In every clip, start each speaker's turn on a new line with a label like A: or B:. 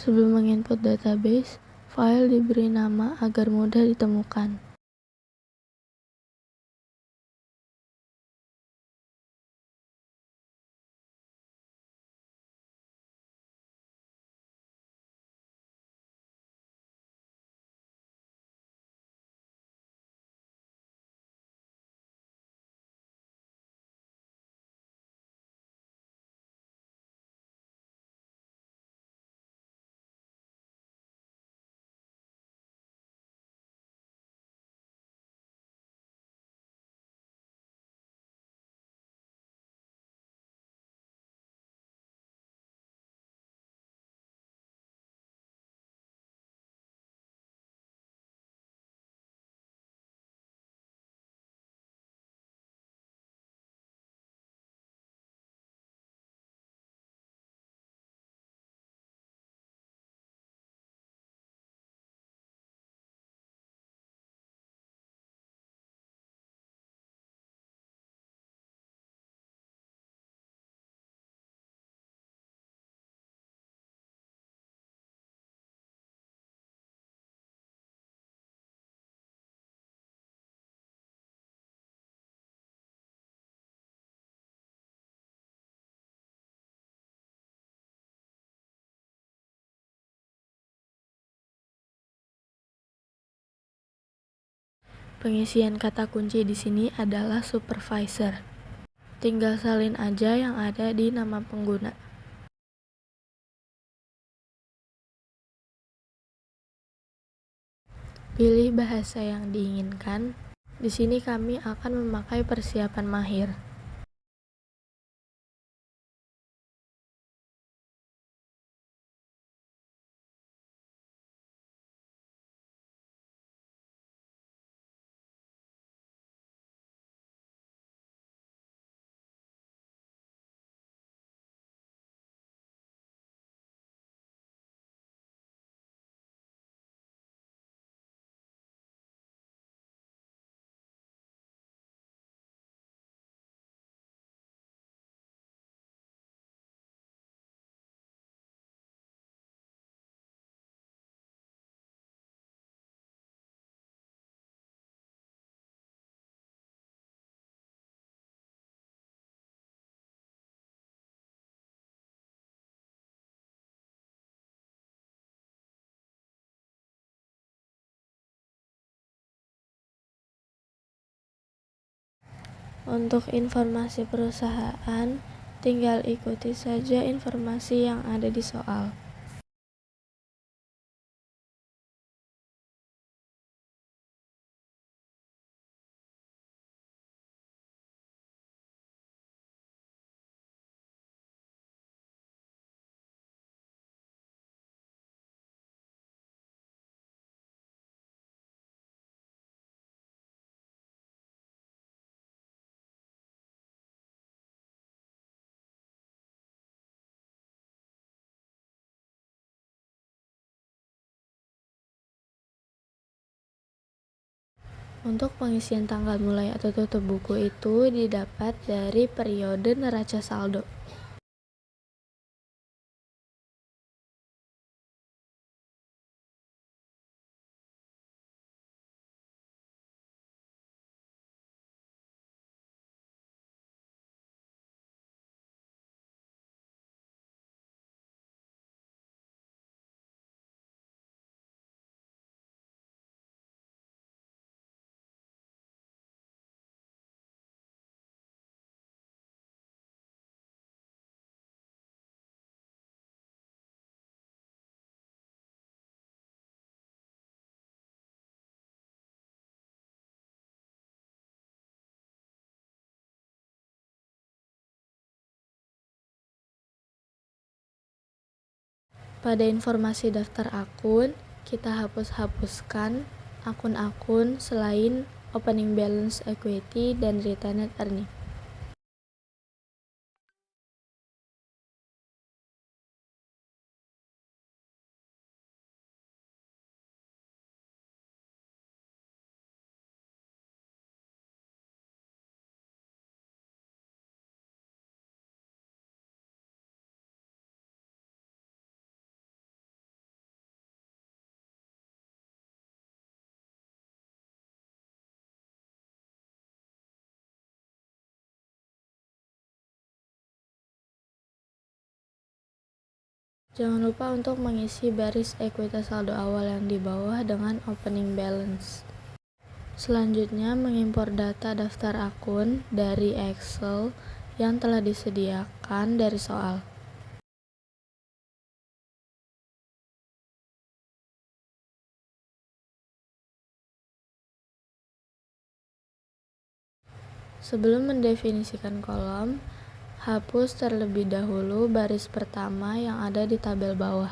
A: Sebelum menginput database, file diberi nama agar mudah ditemukan. Pengisian kata kunci di sini adalah supervisor. Tinggal salin aja yang ada di nama pengguna. Pilih bahasa yang diinginkan. Di sini kami akan memakai persiapan mahir. Untuk informasi perusahaan, tinggal ikuti saja informasi yang ada di soal. Untuk pengisian tanggal mulai atau tutup buku itu didapat dari periode neraca saldo. Pada informasi daftar akun, kita hapuskan akun-akun selain opening balance equity dan retained earning. Jangan lupa untuk mengisi baris ekuitas saldo awal yang di bawah dengan opening balance. Selanjutnya, mengimpor data daftar akun dari Excel yang telah disediakan dari soal. Sebelum mendefinisikan kolom, hapus terlebih dahulu baris pertama yang ada di tabel bawah.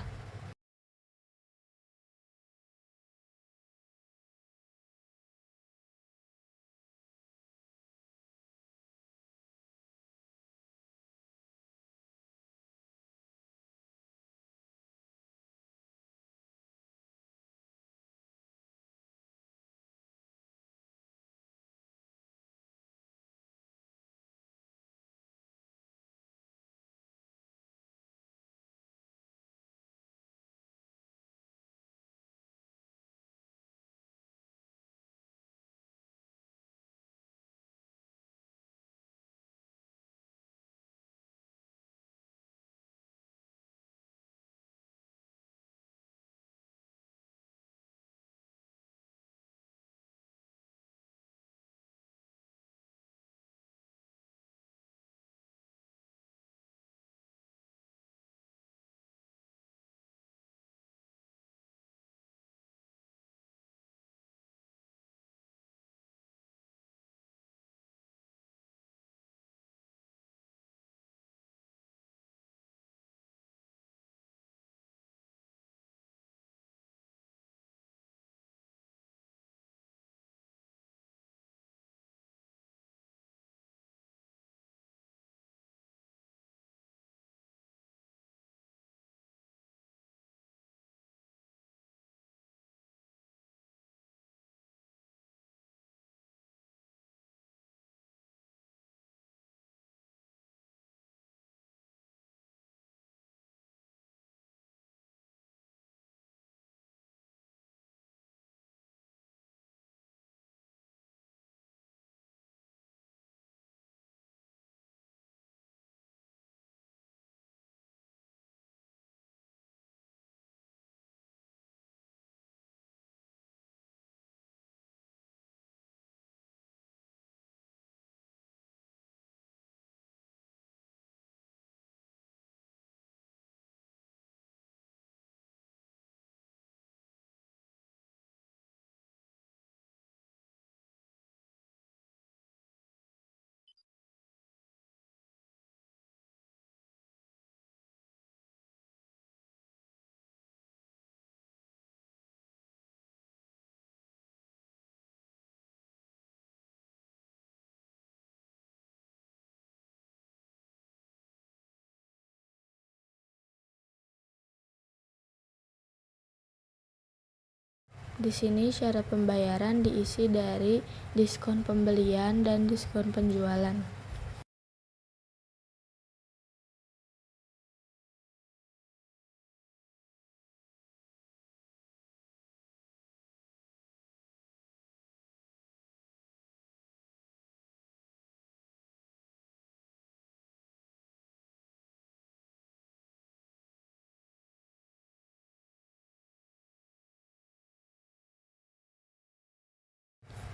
A: Di sini syarat pembayaran diisi dari diskon pembelian dan diskon penjualan.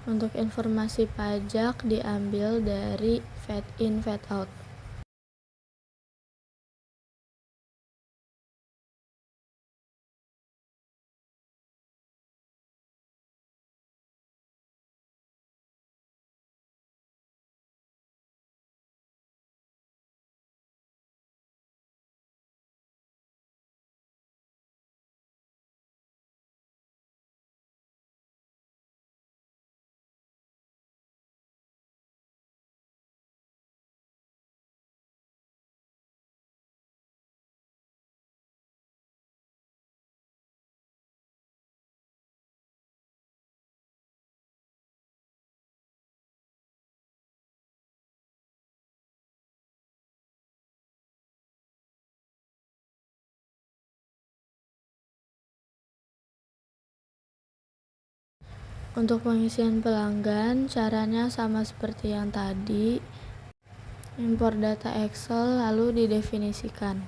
A: Untuk informasi pajak diambil dari VAT in VAT out. Untuk pengisian pelanggan, caranya sama seperti yang tadi. Impor data Excel lalu didefinisikan.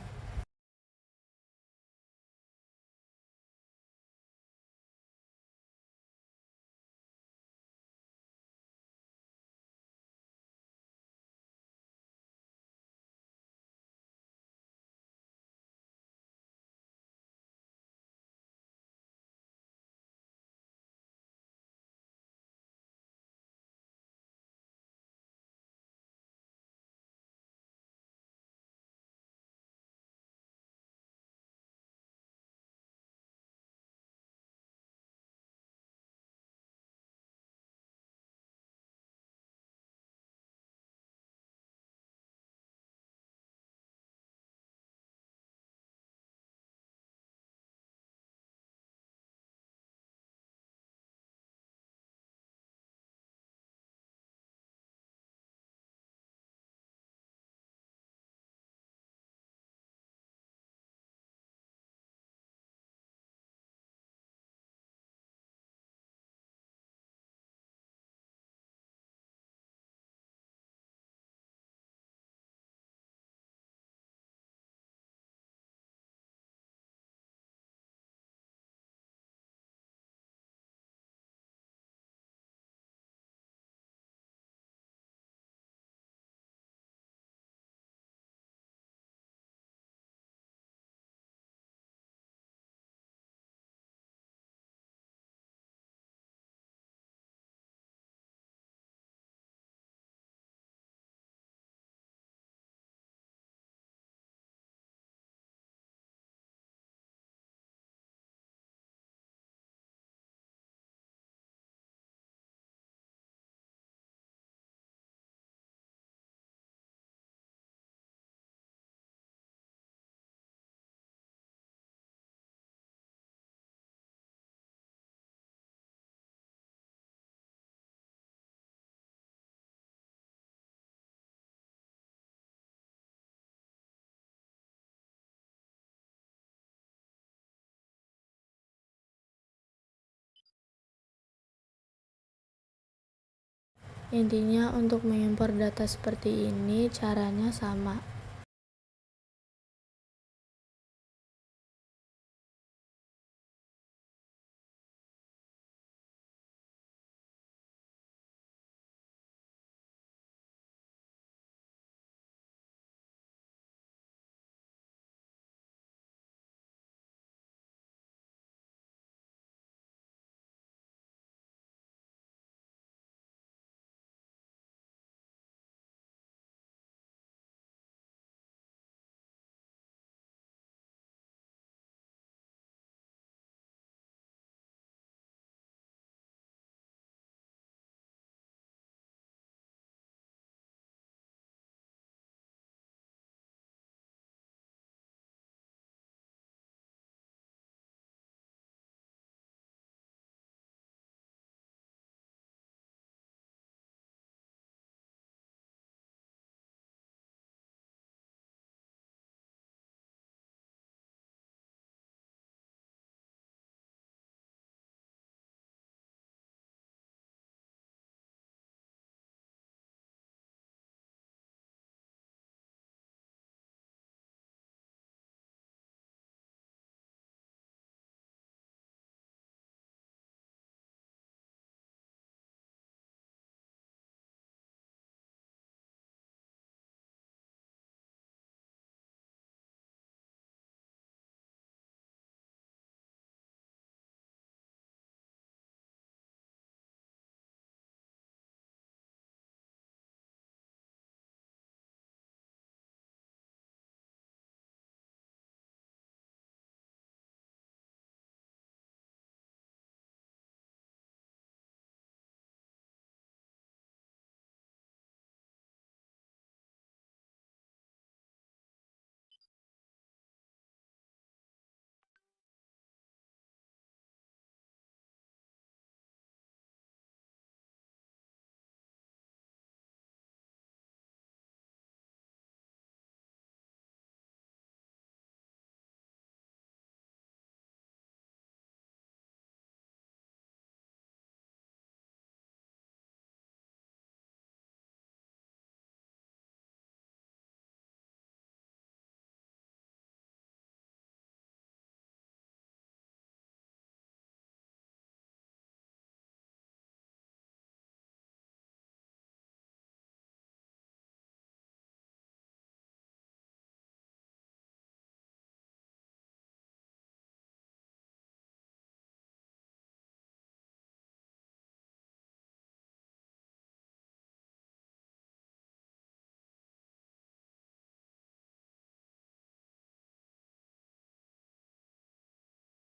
A: Intinya untuk mengimpor data seperti ini caranya sama.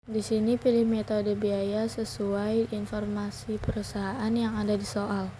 A: Di sini pilih metode biaya sesuai informasi perusahaan yang ada di soal.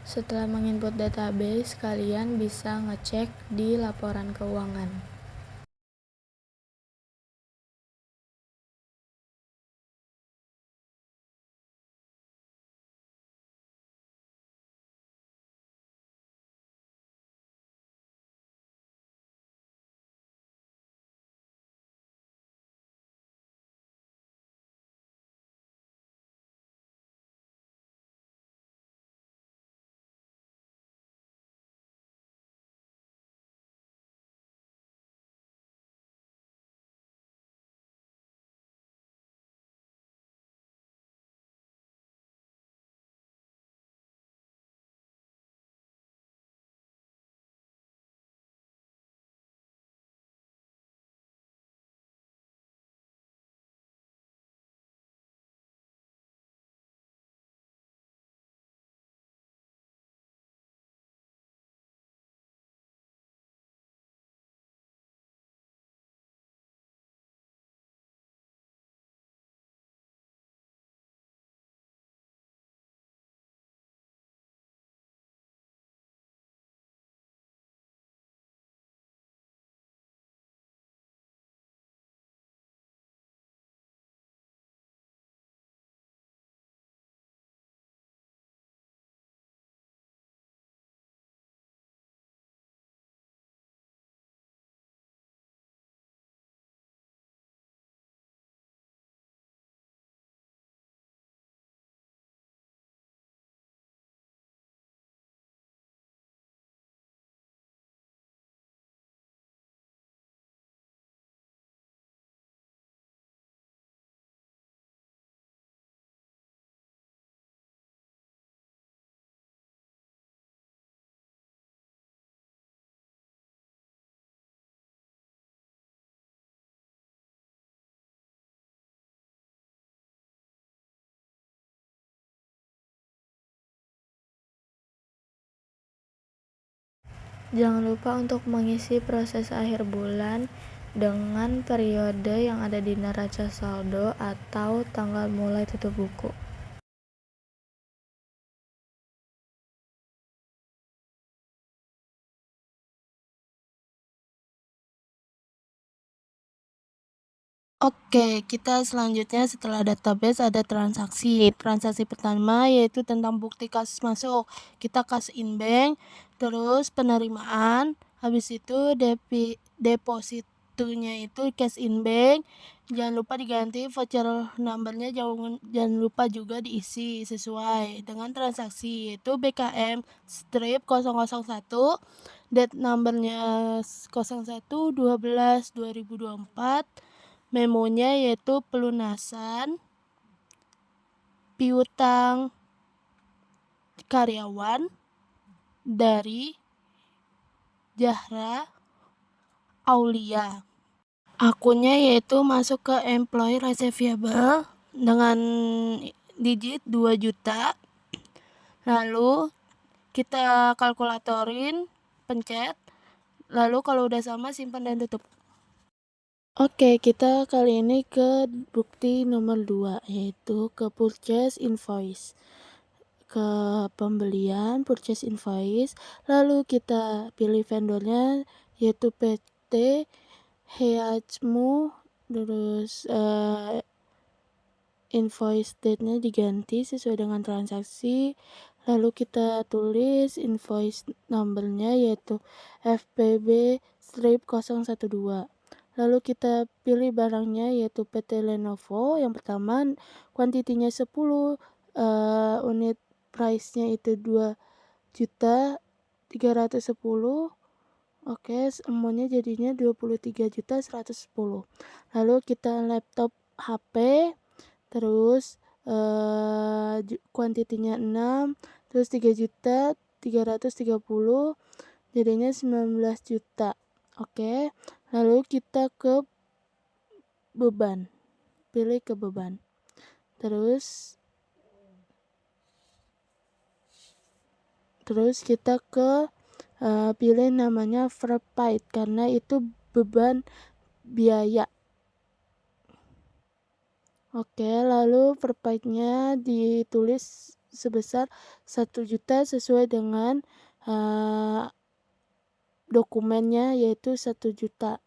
A: Setelah menginput database, kalian bisa ngecek di laporan keuangan. Jangan lupa untuk mengisi proses akhir bulan dengan periode yang ada di neraca saldo atau tanggal mulai tutup buku.
B: Oke, kita selanjutnya setelah database ada transaksi. Transaksi pertama yaitu tentang bukti kas masuk. Kita kas in bank, terus penerimaan, habis itu depositunya itu cash in bank. Jangan lupa diganti voucher numbernya, jangan lupa juga diisi sesuai dengan transaksi yaitu BKM strip 001, date numbernya 01/12/2024. Memonya yaitu pelunasan piutang karyawan dari Zahra Aulia. Akunnya yaitu masuk ke employee receivable dengan digit 2 juta. Lalu kita kalkulatorin, pencet. Lalu kalau udah sama simpan dan tutup. Oke, kita kali ini ke bukti nomor 2, yaitu ke purchase invoice. Ke pembelian, purchase invoice, lalu kita pilih vendornya, yaitu PT Heachmu, terus invoice date-nya diganti sesuai dengan transaksi, lalu kita tulis invoice number-nya yaitu FPB strip 012. Lalu kita pilih barangnya yaitu PT Lenovo. Yang pertama kuantitinya 10, unit price-nya itu 2.310.000. Oke, semuanya jadinya 23.110.000. Lalu kita laptop HP, terus kuantitinya 6, terus 3.330.000, jadinya 19 juta. Oke, lalu kita ke beban, pilih ke beban, terus kita ke pilih namanya verpaid karena itu beban biaya. Oke, lalu verpaidnya ditulis sebesar 1 juta sesuai dengan dokumennya, yaitu 1 juta.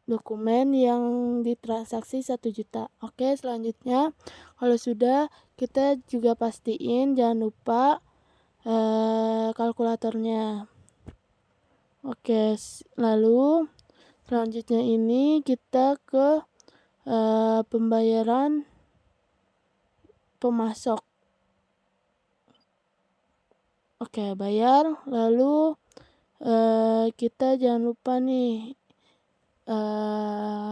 B: Dokumen yang ditransaksi 1 juta. Oke, selanjutnya kalau sudah, kita juga pastiin jangan lupa kalkulatornya. Oke, lalu selanjutnya ini kita ke pembayaran pemasok. Oke, bayar, lalu kita jangan lupa nih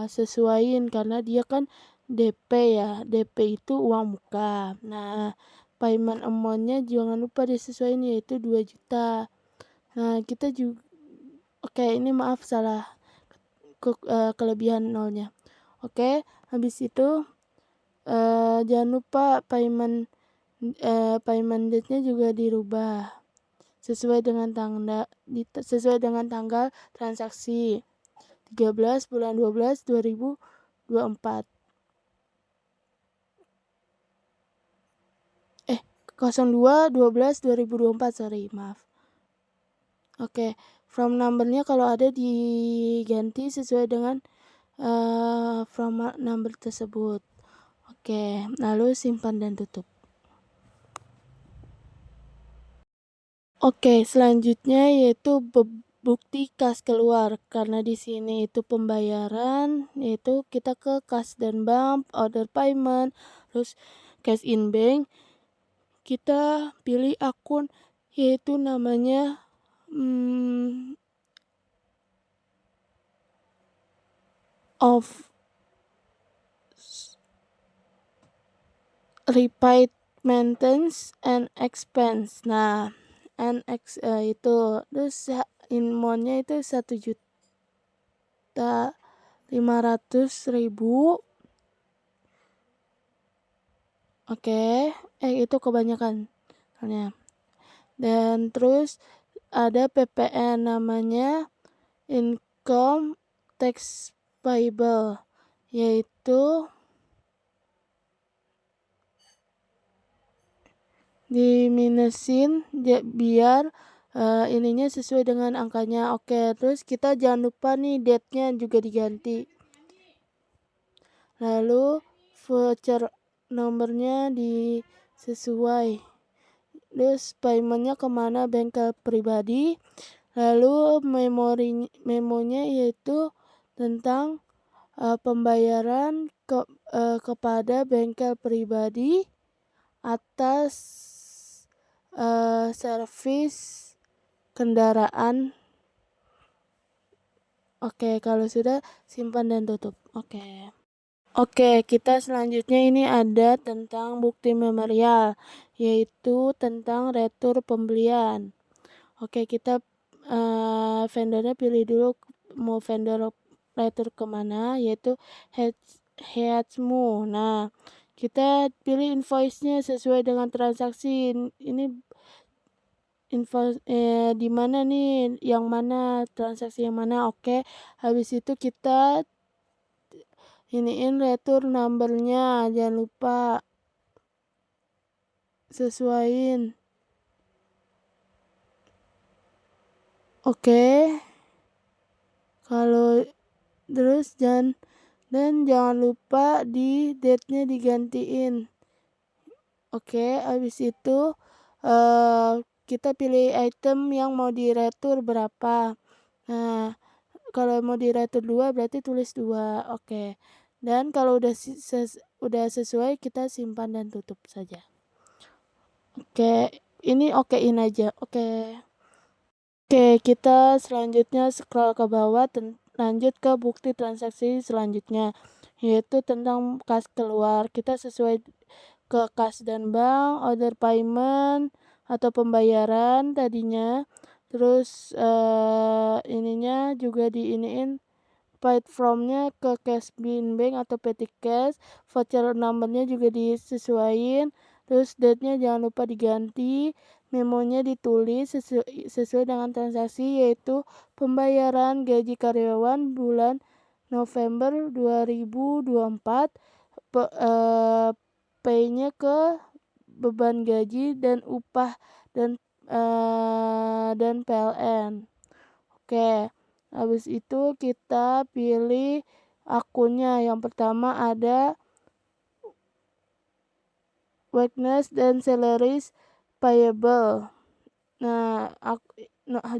B: sesuaiin karena dia kan DP ya, DP itu uang muka. Nah, payment amount-nya jangan lupa disesuaiin, yaitu 2 juta. Nah, kita juga ini maaf salah kelebihan nolnya. Oke, habis itu jangan lupa payment date-nya juga dirubah sesuai dengan tanggal transaksi 13 bulan 12 2024. 02/12/2024, sorry, maaf. Oke, from number-nya kalau ada diganti sesuai dengan from number tersebut. Oke, lalu simpan dan tutup. Oke, selanjutnya yaitu bukti kas keluar. Karena di sini itu pembayaran, yaitu kita ke kas dan bank, order payment, terus cash in bank. Kita pilih akun, yaitu namanya of repaid maintenance and expense. Nah, itu terus amount-nya itu 1.500.000. Oke, itu kebanyakan soalnya. Dan terus ada PPN namanya income tax payable, yaitu diminusin biar ininya sesuai dengan angkanya. Oke, terus kita jangan lupa nih date-nya juga diganti. Lalu voucher nomornya disesuai. Terus paymentnya kemana, bengkel pribadi. Lalu memonya yaitu tentang pembayaran kepada bengkel pribadi atas servis kendaraan. Oke, kalau sudah simpan dan tutup. Oke, kita selanjutnya ini ada tentang bukti memorial, yaitu tentang retur pembelian. Oke, kita vendornya pilih dulu mau vendor retur kemana, yaitu Headsmu. Nah, kita pilih invoice-nya sesuai dengan transaksi. Ini invoice di mana nih, yang mana, transaksi yang mana. Oke, habis itu kita iniin retur number-nya, jangan lupa sesuaiin. Oke, kalau terus jangan lupa di date-nya digantiin. Oke, habis itu kita pilih item yang mau diretur berapa. Nah, kalau mau diretur 2 berarti tulis 2. Oke. Dan kalau udah sesuai, kita simpan dan tutup saja. Oke, ini okein aja. Oke, kita selanjutnya scroll ke bawah, lanjut ke bukti transaksi selanjutnya, yaitu tentang kas keluar. Kita sesuai ke kas dan bank, order payment atau pembayaran tadinya. Terus ininya juga diiniin paid from-nya ke cash bin bank atau petty cash. Voucher number-nya juga disesuaiin. Terus date-nya jangan lupa diganti. Memonya ditulis sesuai dengan transaksi, yaitu pembayaran gaji karyawan bulan November 2024. Pay-nya ke beban gaji dan upah dan PLN. Oke, habis itu kita pilih akunnya. Yang pertama ada wages dan salaries payable. Nah,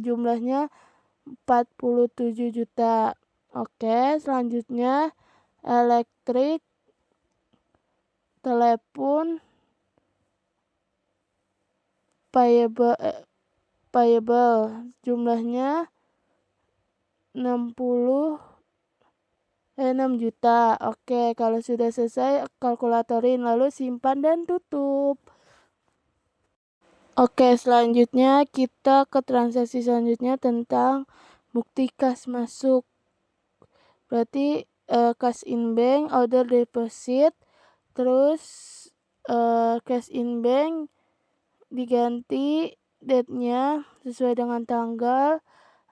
B: jumlahnya 47 juta. Oke, selanjutnya elektrik, telepon, payable jumlahnya 6 juta. Oke, kalau sudah selesai kalkulatorin lalu simpan dan tutup. Oke, selanjutnya kita ke transaksi selanjutnya tentang bukti kas masuk. Berarti cash in bank, order deposit, terus cash in bank diganti date-nya sesuai dengan tanggal.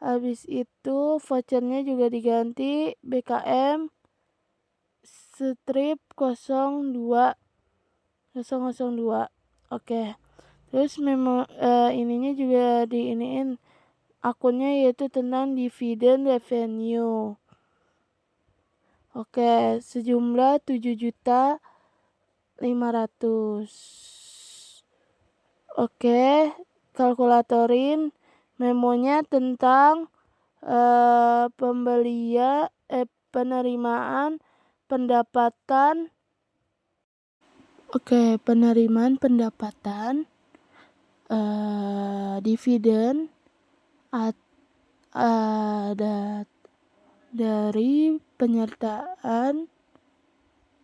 B: Habis itu vouchernya juga diganti BKM strip 02002. Oke. Terus ininya juga diiniin akunnya yaitu tentang dividen revenue. Oke, sejumlah 7.500.000. Oke, kalkulatorin memonya tentang penerimaan pendapatan. Oke, penerimaan pendapatan dividen dari penyertaan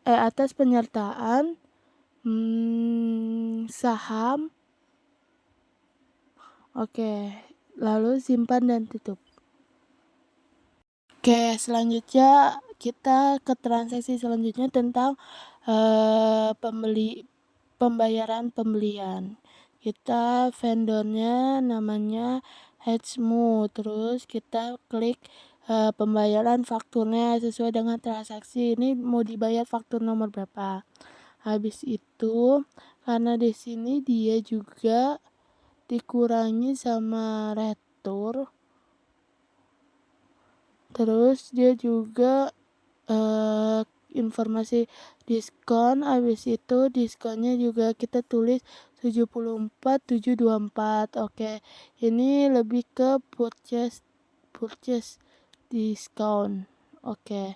B: atas penyertaan saham. Oke, lalu simpan dan tutup. Oke, selanjutnya kita ke transaksi selanjutnya tentang pembayaran pembelian. Kita vendornya namanya Hmu, terus kita klik pembayaran fakturnya sesuai dengan transaksi. Ini mau dibayar faktur nomor berapa. Habis itu karena di sini dia juga dikurangi sama retur, terus dia juga informasi diskon. Habis itu diskonnya juga kita tulis 74.724. Oke, ini lebih ke purchase diskon. Oke,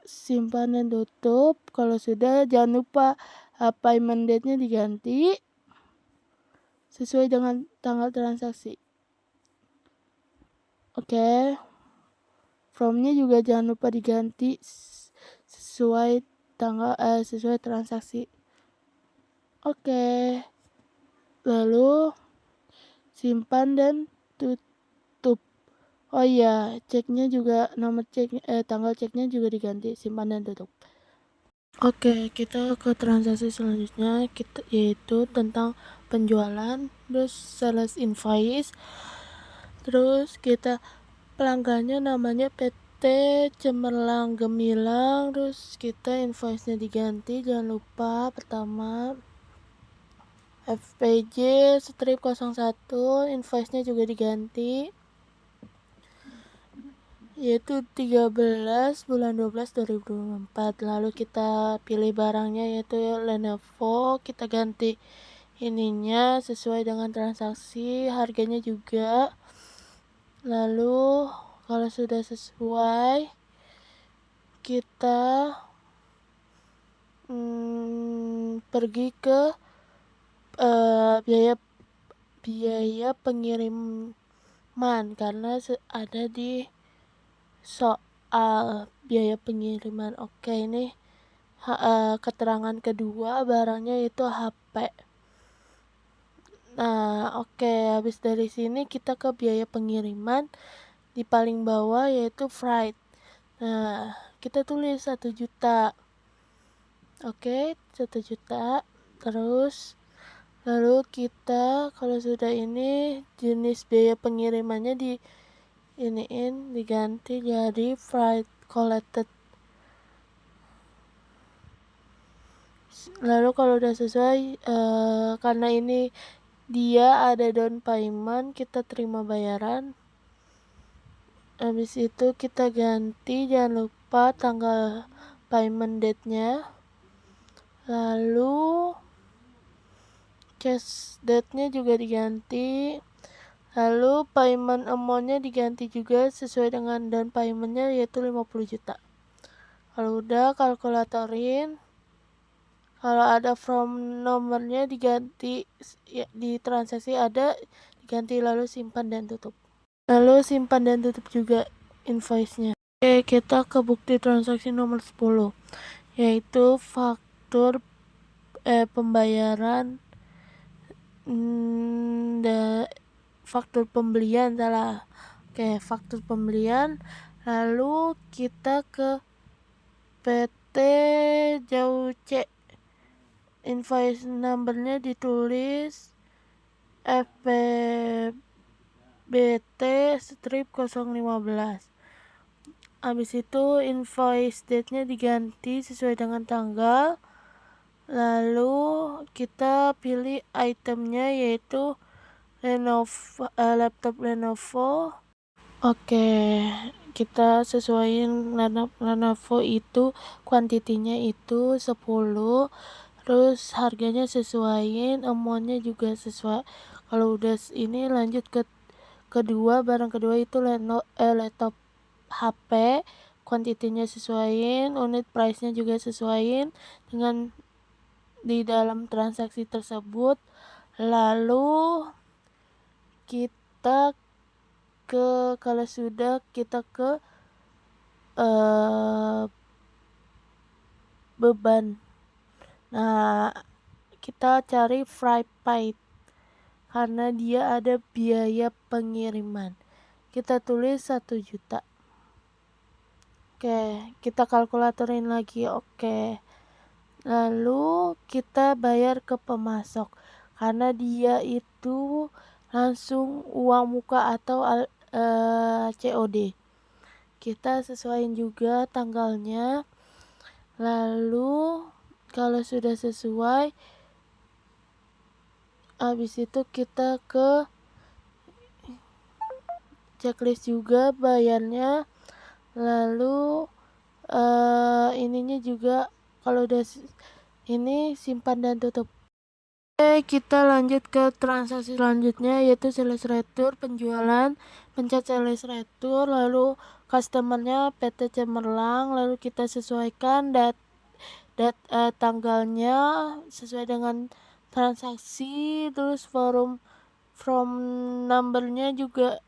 B: simpan dan tutup. Kalau sudah, jangan lupa payment date-nya diganti sesuai dengan tanggal transaksi. Oke, from-nya juga jangan lupa diganti sesuai tanggal sesuai transaksi. Oke, lalu simpan dan tutup. Oh iya, ceknya juga nomor tanggal ceknya juga diganti, simpan dan tutup. Oke, kita ke transaksi selanjutnya yaitu tentang penjualan, terus sales invoice. Terus kita pelanggannya namanya PT Cemerlang Gemilang, terus kita invoice-nya diganti. Jangan lupa pertama FPJ strip 01, invoice-nya juga diganti yaitu 13 bulan 12 2024. Lalu kita pilih barangnya yaitu Lenovo, kita ganti ininya sesuai dengan transaksi, harganya juga. Lalu kalau sudah sesuai kita pergi ke biaya pengiriman karena ada di soal biaya pengiriman. Oke, ini keterangan kedua barangnya itu HP. Nah, oke, habis dari sini kita ke biaya pengiriman di paling bawah yaitu freight. Nah, kita tulis 1 juta. Oke, 1 juta. Terus lalu kita kalau sudah ini jenis biaya pengirimannya diganti jadi freight collected Lalu kalau udah sesuai, karena ini dia ada down payment, kita terima bayaran. Habis itu kita ganti, jangan lupa tanggal payment date-nya. Lalu cash date-nya juga diganti. Lalu payment amount-nya diganti juga sesuai dengan down payment-nya, yaitu 50 juta. Kalau udah, kalkulatorin. Kalau ada from nomornya diganti, ya, di transaksi ada diganti, lalu simpan dan tutup. Lalu simpan dan tutup juga invoice-nya. Oke, kita ke bukti transaksi nomor 10, yaitu faktur pembayaran faktur pembelian salah. Oke, faktur pembelian. Lalu kita ke PT Jauh C. Invoice number-nya ditulis FPBT strip 015. Habis itu invoice date-nya diganti sesuai dengan tanggal. Lalu kita pilih itemnya, yaitu laptop Lenovo. Oke, kita sesuaiin Lenovo itu kuantitinya itu 10, terus harganya sesuaiin, amount-nya juga sesuai. Kalau udah ini lanjut ke kedua, barang kedua itu laptop HP, kuantitinya sesuaiin, unit price-nya juga sesuaiin dengan di dalam transaksi tersebut. Lalu kita kalau sudah kita ke beban. Nah, kita cari Freight karena dia ada biaya pengiriman. Kita tulis 1 juta. Oke, kita kalkulatorin lagi. Oke. Lalu kita bayar ke pemasok karena dia itu langsung uang muka atau COD. Kita sesuaiin juga tanggalnya. Lalu kalau sudah sesuai, habis itu kita ke checklist juga bayarnya. Lalu ininya juga kalau udah ini simpan dan tutup. Oke, kita lanjut ke transaksi selanjutnya, yaitu sales retur penjualan. Pencet sales retur, lalu customernya PT Cemerlang, lalu kita sesuaikan tanggalnya sesuai dengan transaksi, terus from numbernya juga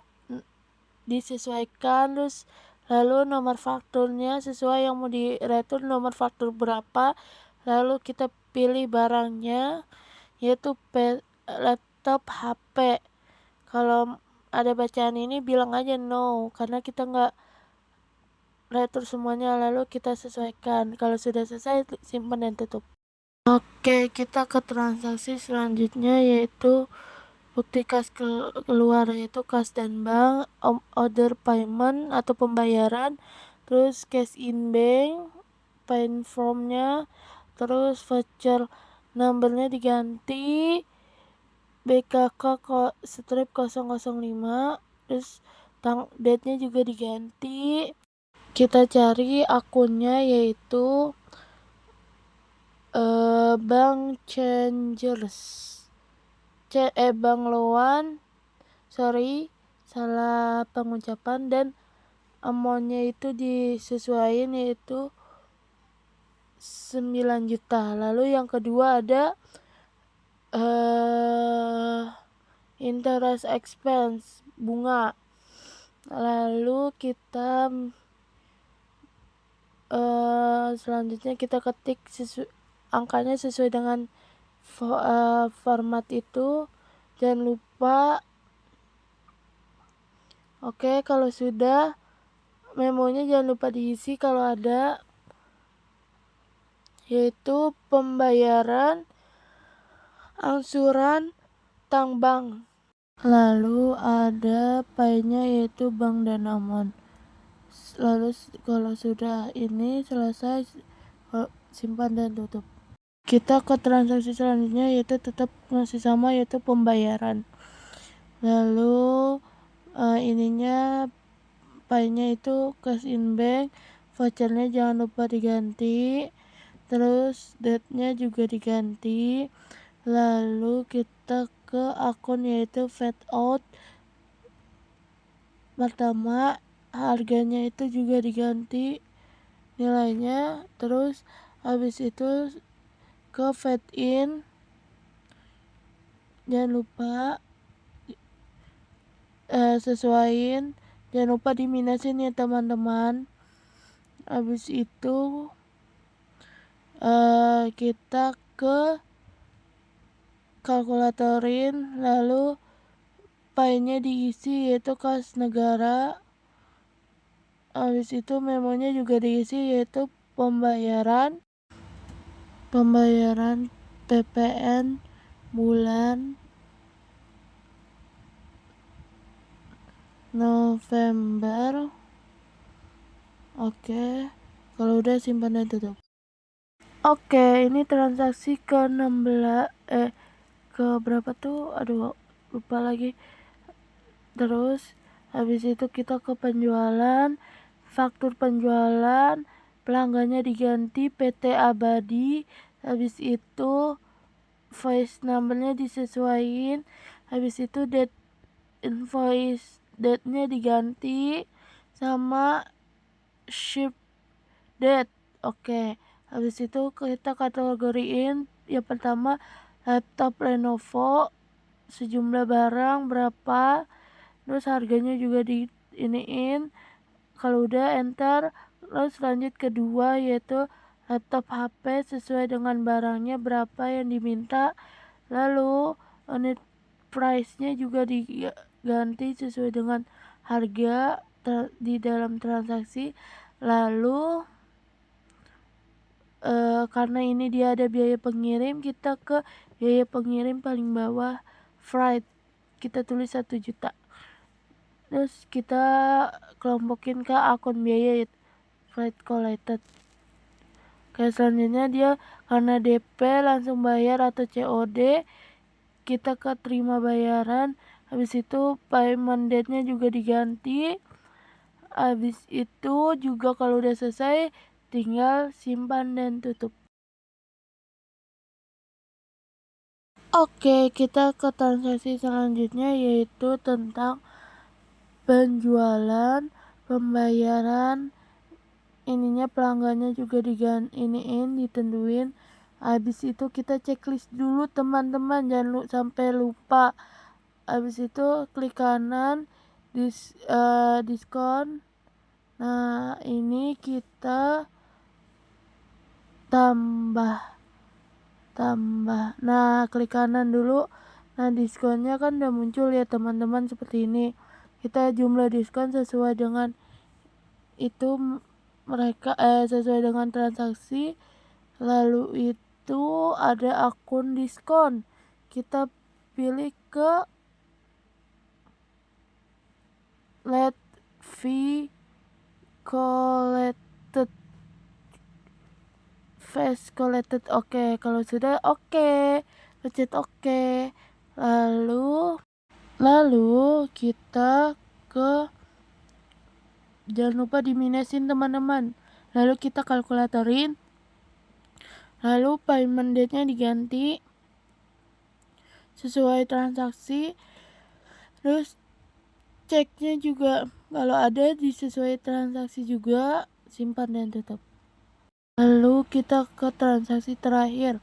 B: disesuaikan, terus lalu nomor fakturnya sesuai yang mau di retur nomor faktur berapa, lalu kita pilih barangnya, yaitu laptop HP. Kalau ada bacaan ini bilang aja no, karena kita nggak retur semuanya. Lalu kita sesuaikan. Kalau sudah selesai, simpan dan tutup. Oke, kita ke transaksi selanjutnya, yaitu bukti kas keluar, yaitu kas dan bank, order payment atau pembayaran, terus cash in bank, payment formnya, terus voucher numbernya diganti BKK strip 005, terus date-nya juga diganti. Kita cari akunnya, yaitu Bank Changers, Bank Loan, salah pengucapan, dan amount-nya itu disesuaikan, yaitu 9 juta. Lalu yang kedua ada interest expense, bunga. Lalu kita selanjutnya kita ketik angkanya sesuai dengan format itu, jangan lupa. Oke, kalau sudah, memonya jangan lupa diisi kalau ada, yaitu pembayaran angsuran bank. Lalu ada pay-nya, yaitu bank dan amount. Lalu kalau sudah ini selesai, simpan dan tutup. kita ke transaksi selanjutnya, yaitu tetap masih sama, yaitu pembayaran. Lalu ininya pay-nya itu cash in bank, vouchernya jangan lupa diganti, terus date-nya juga diganti. Lalu kita ke akun yaitu fade out, pertama harganya itu juga diganti nilainya, terus habis itu ke fade in, jangan lupa sesuaiin, jangan lupa diminusin ya teman-teman. Habis itu kita ke kalkulatorin, lalu pay-nya diisi yaitu kas negara. Habis itu memonya juga diisi yaitu pembayaran PPN bulan November. Oke, kalau udah simpan dan tutup. Oke, ini transaksi ke 16 ke berapa tuh? Aduh, lupa lagi. Terus habis itu kita ke penjualan, faktur penjualan, pelanggannya diganti PT Abadi. Habis itu voice numbernya disesuaikan. Habis itu invoice date-nya diganti sama ship date. Oke, habis itu kita kategoriin yang pertama laptop Lenovo, sejumlah barang berapa, terus harganya juga di iniin. Kalau udah enter, terus lanjut kedua yaitu laptop HP sesuai dengan barangnya berapa yang diminta, lalu unit price-nya juga diganti sesuai dengan harga di dalam transaksi. Lalu karena ini dia ada biaya pengirim, kita ke biaya pengirim paling bawah, freight, kita tulis 1 juta. Terus kita kelompokin ke akun biaya freight collected. Kayak selanjutnya dia karena DP langsung bayar atau COD, kita ke terima bayaran. Habis itu payment date-nya juga diganti. Habis itu juga kalau udah selesai tinggal simpan dan tutup. Oke, kita ke transaksi selanjutnya yaitu tentang penjualan, pembayaran. Ininya pelanggannya juga ditentuin. Habis itu kita checklist dulu teman-teman, jangan sampai lupa. Habis itu klik kanan diskon. Nah, ini kita tambah. Nah, klik kanan dulu. Nah, diskonnya kan udah muncul ya teman-teman seperti ini. Kita jumlah diskon sesuai dengan itu mereka sesuai dengan transaksi. Lalu itu ada akun diskon. Kita pilih ke let fee collected, face collected. Oke, kalau sudah oke, pencet oke. Lalu kita ke, jangan lupa diminusin teman-teman. Lalu kita kalkulatorin. Lalu payment date-nya diganti sesuai transaksi. Terus ceknya juga kalau ada disesuai transaksi juga, simpan dan tutup. Lalu kita ke transaksi terakhir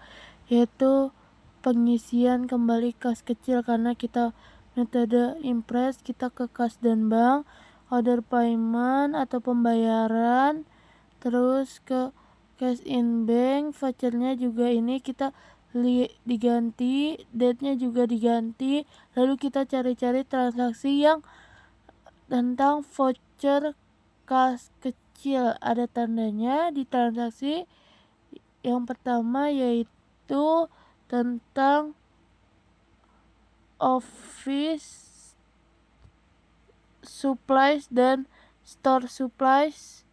B: yaitu pengisian kembali kas kecil. Karena kita metode impress, kita ke kas dan bank, order payment atau pembayaran, terus ke cash in bank, vouchernya juga ini kita diganti, date-nya juga diganti. Lalu kita cari-cari transaksi yang tentang voucher kas kecil, ada tandanya di transaksi yang pertama yaitu tentang office supplies dan store supplies,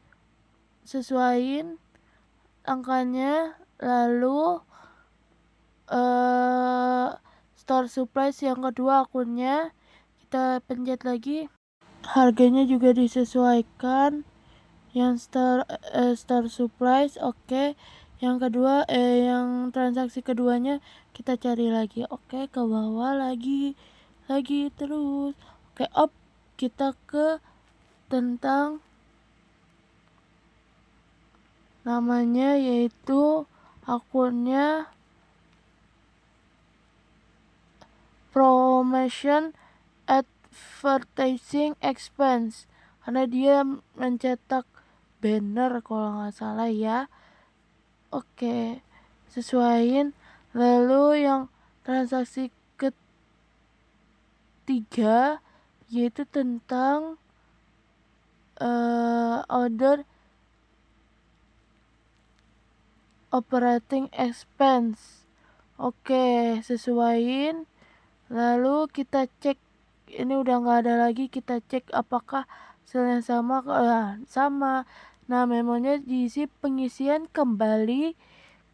B: sesuaiin angkanya. Lalu store supplies yang kedua akunnya, kita pencet lagi, harganya juga disesuaikan, yang store supplies oke. Yang kedua yang transaksi keduanya kita cari lagi, oke, ke bawah lagi terus, oke, kita ke tentang namanya, yaitu akunnya promotion advertising expense, karena dia mencetak banner kalau nggak salah ya. Oke, sesuaiin. Lalu yang transaksi ketiga yaitu tentang order operating expense. Oke, sesuaiin. Lalu kita cek, ini udah nggak ada lagi, kita cek apakah hasilnya sama. Sama. Nah, memonya diisi pengisian kembali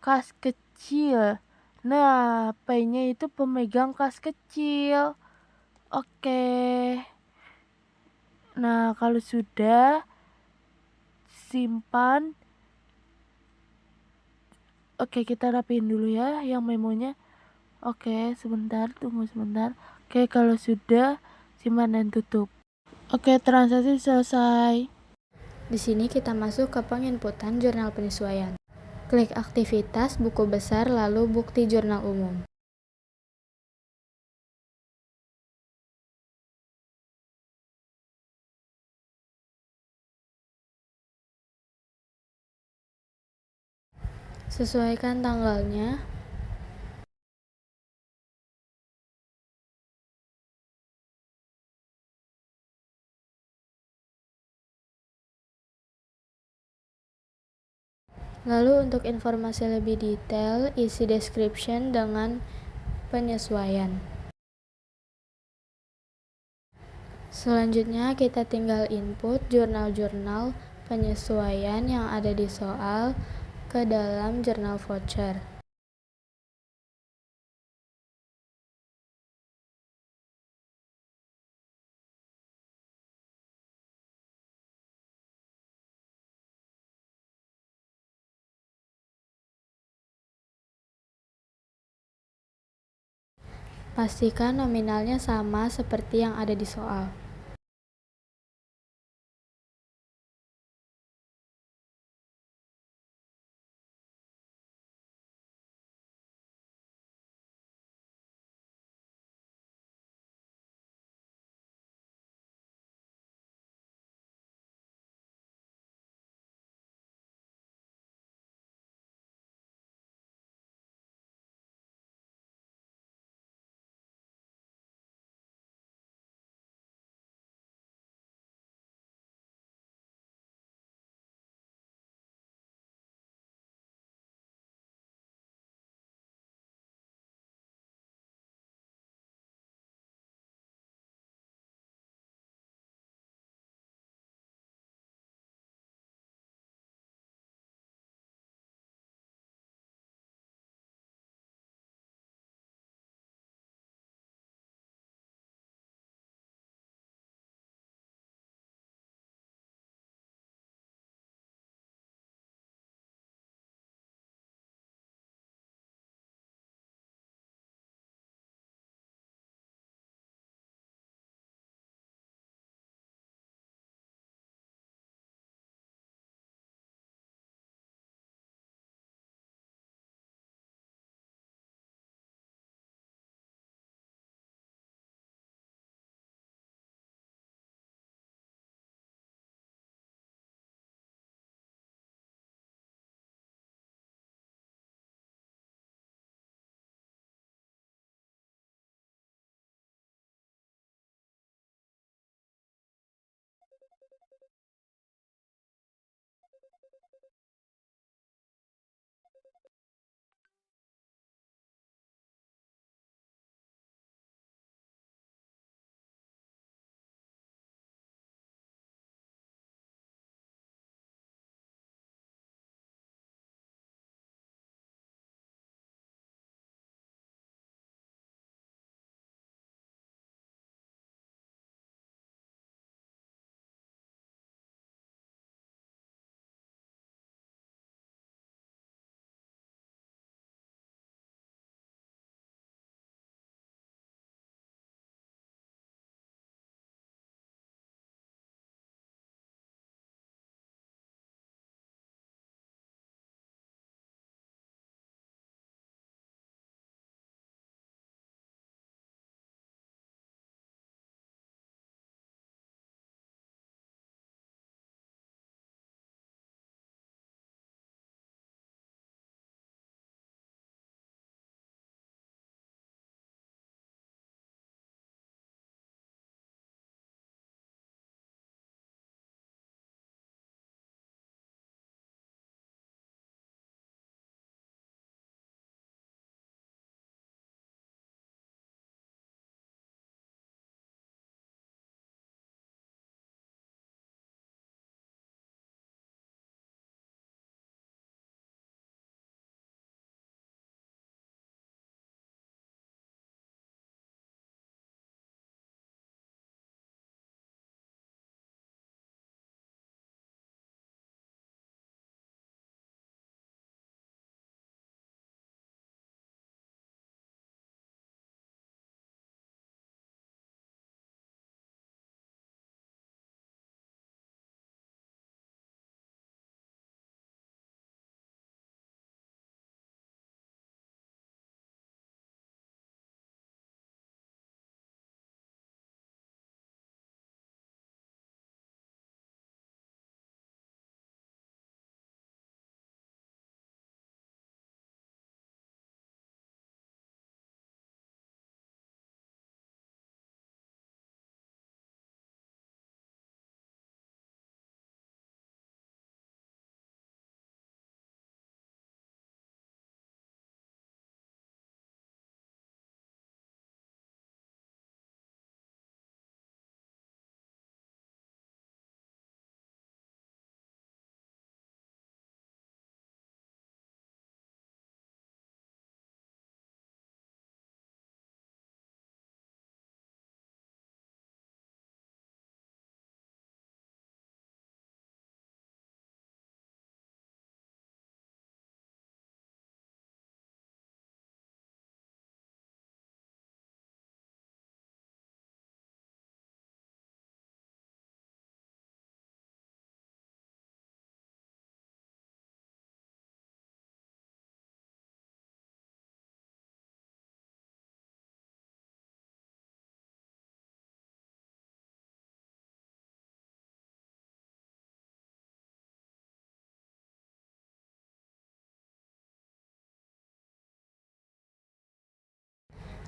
B: kas kecil. Nah, P-nya itu pemegang kas kecil. Oke. Nah, kalau sudah, simpan. Oke, kita rapiin dulu ya yang memonya. Oke, sebentar, tunggu sebentar. Oke, kalau sudah, simpan dan tutup. Oke, transaksi selesai.
A: Di sini kita masuk ke penginputan jurnal penyesuaian. Klik aktivitas buku besar lalu bukti jurnal umum. Sesuaikan tanggalnya. Lalu untuk informasi lebih detail, isi description dengan penyesuaian. Selanjutnya kita tinggal input jurnal-jurnal penyesuaian yang ada di soal ke dalam jurnal voucher. Pastikan nominalnya sama seperti yang ada di soal.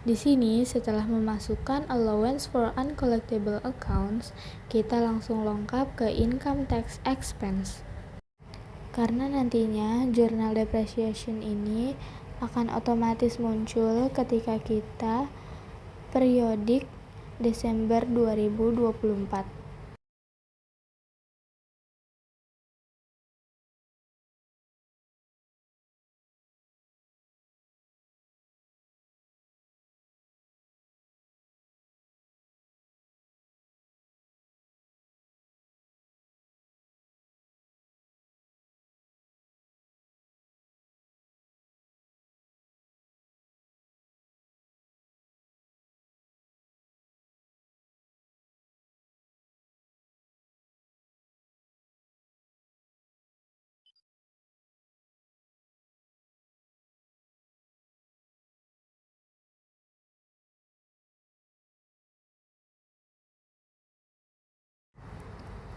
A: Di sini, setelah memasukkan allowance for uncollectible accounts, kita langsung lengkap ke income tax expense. Karena nantinya journal depreciation ini akan otomatis muncul ketika kita periodik Desember 2024.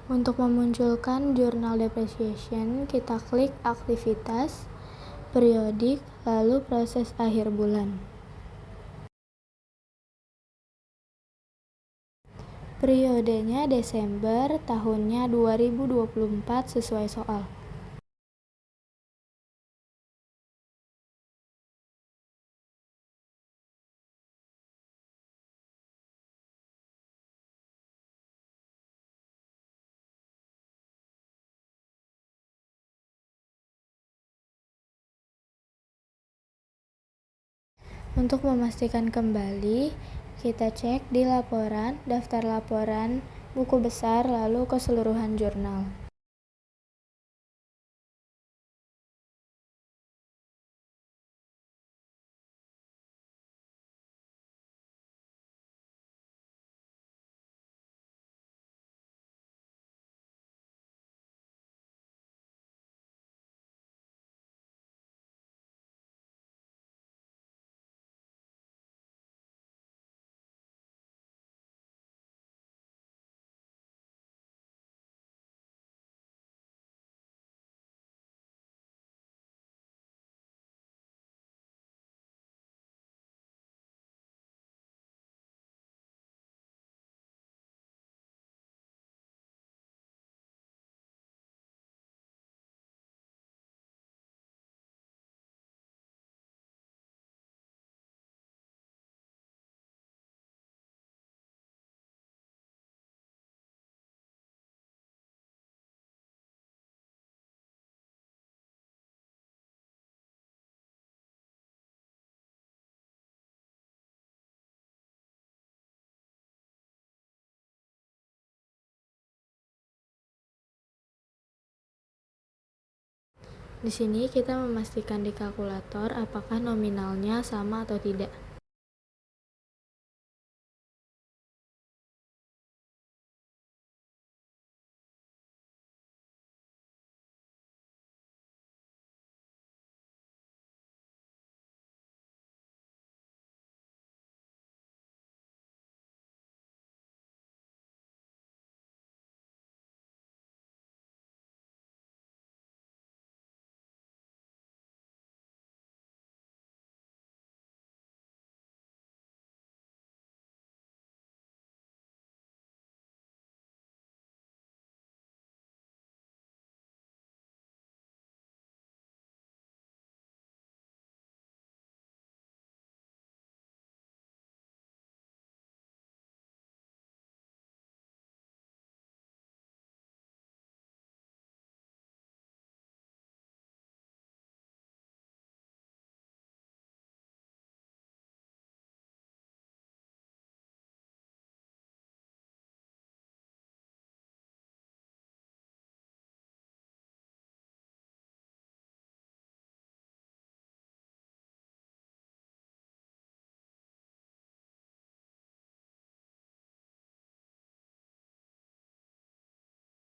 A: Untuk memunculkan jurnal depreciation, kita klik aktivitas, periodik, lalu proses akhir bulan. Periodenya Desember, tahunnya 2024 sesuai soal. Untuk memastikan kembali, kita cek di laporan, daftar laporan, buku besar, lalu keseluruhan jurnal. Di sini kita memastikan di kalkulator apakah nominalnya sama atau tidak.